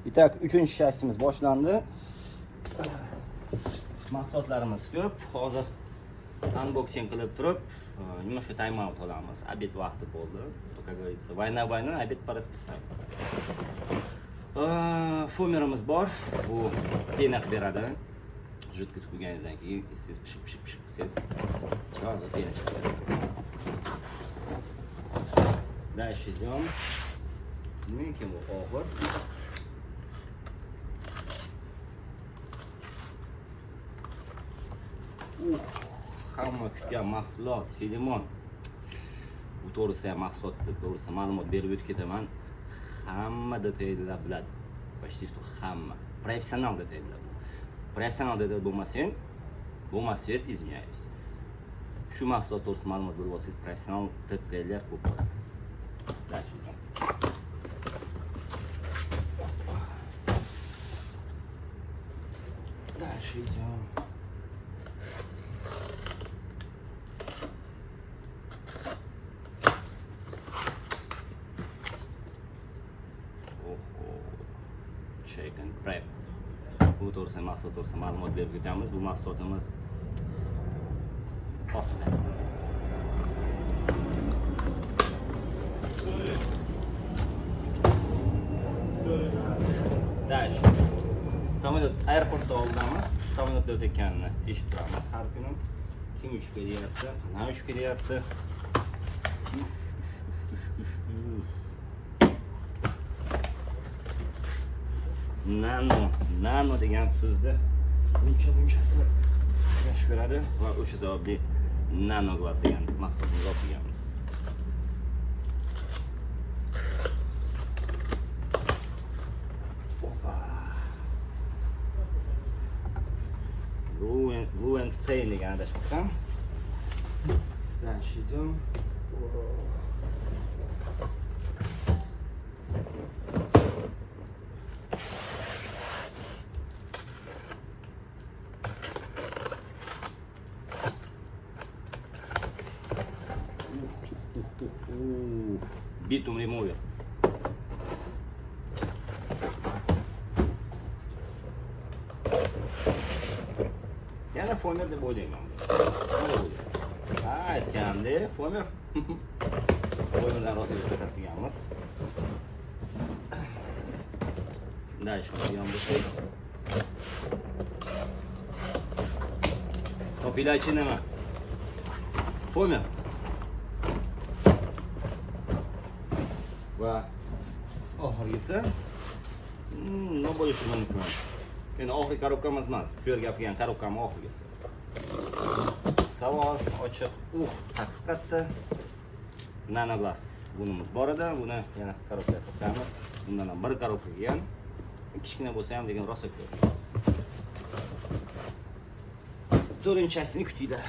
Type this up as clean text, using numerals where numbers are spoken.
Itak 3-shassimiz boshlandi. Mahsulotlarimiz ko'p. Hozir unboxing qilib turib, немножко тайм-аут olamiz. Обед vaqti bo'ldi. Как говорится, война, обед по расписанию. Fomerimiz bor. Bu pena beradi. Жидкость quyganingizdan keyin siz pishib qilsangiz, chiroyli pena chiqadi. Дальше идем. Lekin bu og'ir. Hamma kutgan mahsulot Filimon. Bu to'g'risi ham mahsulotni to'g'risi ma'lumot berib o'tib ketaman. Hamma detallar biladi. Почти что hamma. Professional detallar. Professional detal bo'lmasangiz, извиняюсь. Shu mahsulot to'g'risida ma'lumot berib olsangiz, professional detallar ko'p olasiz. Dальше идем. Дальше идем. Chicken prep. Bu to'g'risida mahsulot to'g'risida ma'lumot berib ketamiz. Bu mahsulotimiz Dальше. Samolyot aeroportda oldamiz. Samolyotda o'tayotganini eshitib turamiz har kuni. Kim uchib kelyapti? Qanday uchib kelyapti? Nano degan so'zni bunchasi yaxshi ko'radi va o'sha sababli nano glass degan mahsulotni yopganmiz. Ruenstein degan adashmasam. Dальше идем. Bitum remover. Yana fomer deb o'ylayman. Aytgandi, fomer. Fomerdan rosa ko'rsatganmiz. Dальше qo'ygan bo'lsak. Topilachi nima? Fomer. Va oxirgisi nima bo'lishi mumkin? Endi oxirgi korobkamiz emas, shu yerga olgan korobkam oxirgisi. Savol ochiq. Haqiqatda nano glass bunimiz bor edi. Buni yana korobkaga solamiz. Bundan ham bir korobka kelgan. Kichkina bo'lsa ham, lekin rosa ko'p. 4-chasini kutinglar.